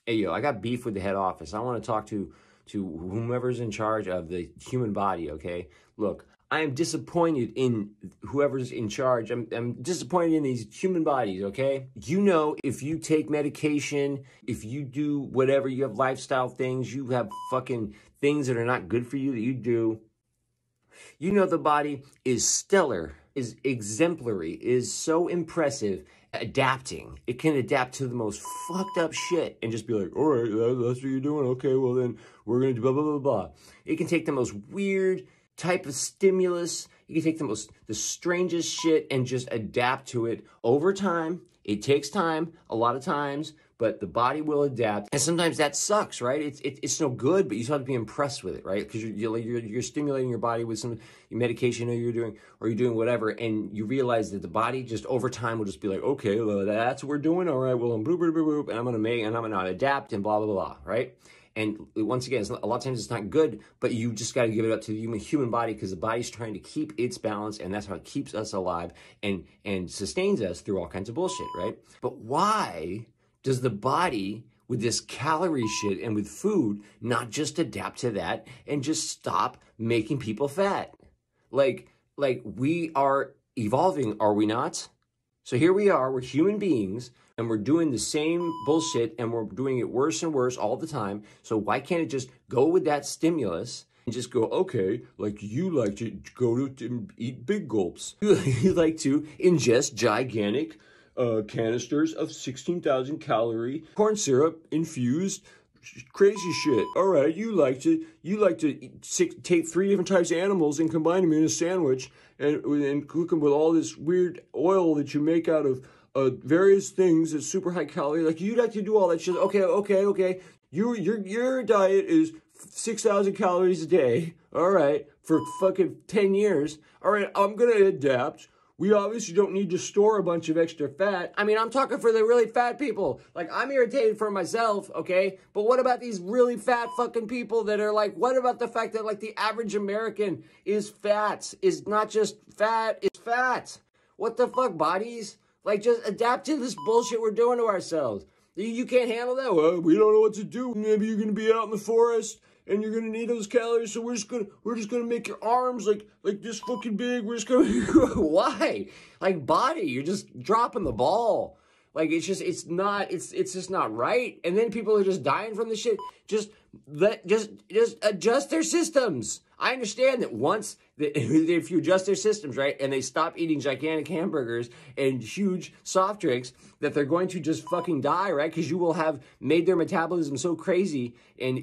Hey, yo, I got beef with the head office. I want to talk to whomever's in charge of the human body, okay? Look, I am disappointed in whoever's in charge. I'm disappointed in these human bodies, okay? You know, if you take medication, if you do whatever, you have lifestyle things, you have fucking things that are not good for you that you do, you know the body is stellar, is exemplary, is so impressive, adapting. It can adapt to the most fucked up shit and just be like, all right, that's what you're doing. Okay, well then we're going to do blah, blah, blah, blah. It can take the most weird type of stimulus. You can take the strangest shit and just adapt to it over time. It takes time, a lot of times, but the body will adapt. And sometimes that sucks, right? It's no good, but you still have to be impressed with it, right? Because you're stimulating your body with some medication or you're doing whatever, and you realize that the body just over time will just be like, okay, well, that's what we're doing. All right, well, I'm boop, boop, boop, boop, and I'm gonna adapt and blah, blah, blah, right? And once again, a lot of times it's not good, but you just got to give it up to the human body because the body's trying to keep its balance, and that's how it keeps us alive and sustains us through all kinds of bullshit, right? But why does the body, with this calorie shit and with food, not just adapt to that and just stop making people fat? Like we are evolving, are we not? So here we are, we're human beings, and we're doing the same bullshit, and we're doing it worse and worse all the time. So why can't it just go with that stimulus and just go, okay, like you like to go to eat big gulps. You like to ingest gigantic canisters of 16,000 calorie corn syrup infused crazy shit. All right, you like to take 3 different types of animals and combine them in a sandwich and cook them with all this weird oil that you make out of various things that's super high calorie. Like you like to do all that shit. Okay. Your diet is 6,000 calories a day. All right, for fucking 10 years. All right, I'm gonna adapt. We obviously don't need to store a bunch of extra fat. I mean, I'm talking for the really fat people. Like, I'm irritated for myself, okay? But what about these really fat fucking people that are like, what about the fact that, like, the average American is fat? Is not just fat, it's fat. What the fuck, bodies? Like, just adapt to this bullshit we're doing to ourselves. You can't handle that? Well, we don't know what to do. Maybe you're gonna be out in the forest and you're gonna need those calories, so we're just gonna make your arms like this fucking big. We're just gonna why? Like, body, you're just dropping the ball. Like, it's just not right. And then people are just dying from the shit. Just adjust their systems. I understand that once if you adjust their systems, right, and they stop eating gigantic hamburgers and huge soft drinks, that they're going to just fucking die, right? Because you will have made their metabolism so crazy. And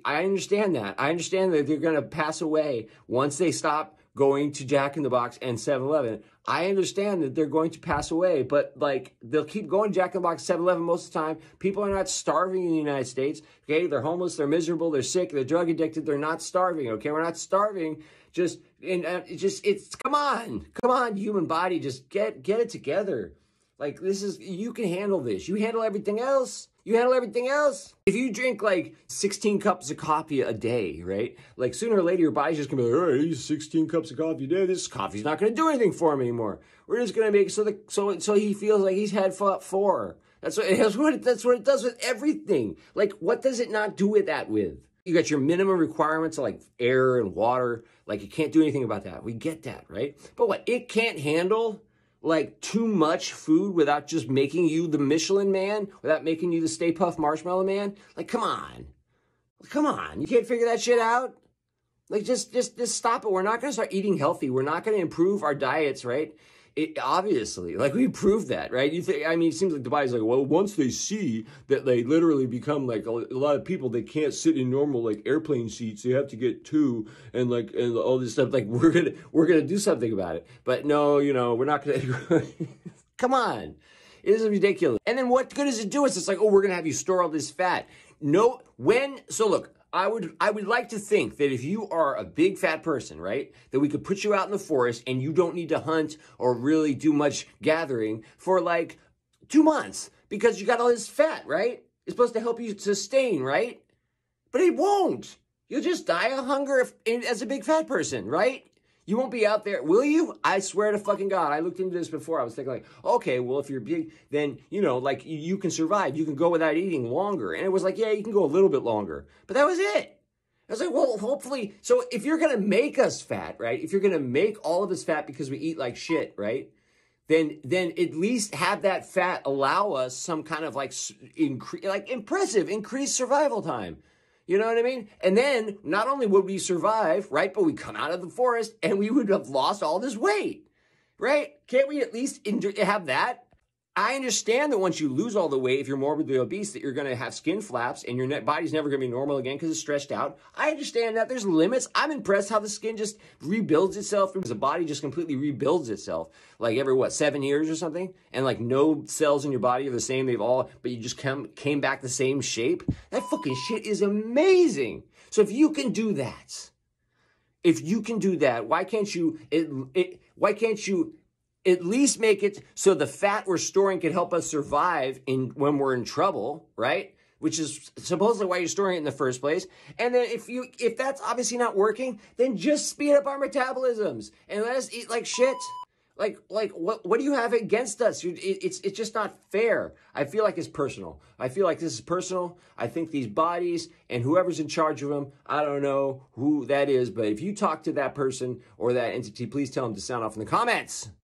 I understand that. I understand that they're going to pass away once they stop going to Jack in the Box and 7-Eleven. I understand that they're going to pass away, but like they'll keep going to Jack in the Box, 7-Eleven most of the time. People are not starving in the United States. Okay, they're homeless, they're miserable, they're sick, they're drug addicted. They're not starving. Okay, we're not starving. Come on, human body, just get it together. Like, you can handle this. You handle everything else. If you drink like 16 cups of coffee a day, right? Like, sooner or later, your body's just gonna be like, all right, these 16 cups of coffee a day, this coffee's not gonna do anything for him anymore. We're just gonna make so he feels like he's had 4. That's what it does with everything. Like, what does it not do with that with? You got your minimum requirements of like air and water. Like, you can't do anything about that. We get that, right? But what? It can't handle like too much food without just making you the Michelin Man, without making you the Stay Puft Marshmallow Man. Like, come on. You can't figure that shit out? Like, just stop it. We're not going to start eating healthy. We're not going to improve our diets, right? Obviously, like, we proved that, right? It seems like the body's like, well, once they see that they literally become like a lot of people, they can't sit in normal like airplane seats. They have to get 2 and all this stuff. Like, we're gonna do something about it. But no, we're not gonna. Come on, it is ridiculous. And then what good does it do us? It's like, oh, we're gonna have you store all this fat. No, so look. I would like to think that if you are a big fat person, right, that we could put you out in the forest and you don't need to hunt or really do much gathering for like 2 months because you got all this fat, right? It's supposed to help you sustain, right? But it won't. You'll just die of hunger as a big fat person, right? You won't be out there, will you? I swear to fucking God. I looked into this before. I was thinking like, okay, well, if you're big, then, you know, like you can survive. You can go without eating longer. And it was like, yeah, you can go a little bit longer. But that was it. I was like, well, hopefully. So if you're going to make us fat, right? If you're going to make all of us fat because we eat like shit, right? Then at least have that fat allow us some kind of like increased survival time. You know what I mean? And then not only would we survive, right, but we come out of the forest and we would have lost all this weight, right? Can't we at least have that? I understand that once you lose all the weight, if you're morbidly obese, that you're going to have skin flaps and your body's never going to be normal again because it's stretched out. I understand that. There's limits. I'm impressed how the skin just rebuilds itself because the body just completely rebuilds itself. Like every, 7 years or something? And like no cells in your body are the same. But you just came back the same shape. That fucking shit is amazing. So if you can do that, why can't you at least make it so the fat we're storing can help us survive when we're in trouble, right? Which is supposedly why you're storing it in the first place. And then if that's obviously not working, then just speed up our metabolisms and let us eat like shit. Like what do you have against us? It's just not fair. I feel like it's personal. I feel like this is personal. I think these bodies and whoever's in charge of them, I don't know who that is, but if you talk to that person or that entity, please tell them to sound off in the comments.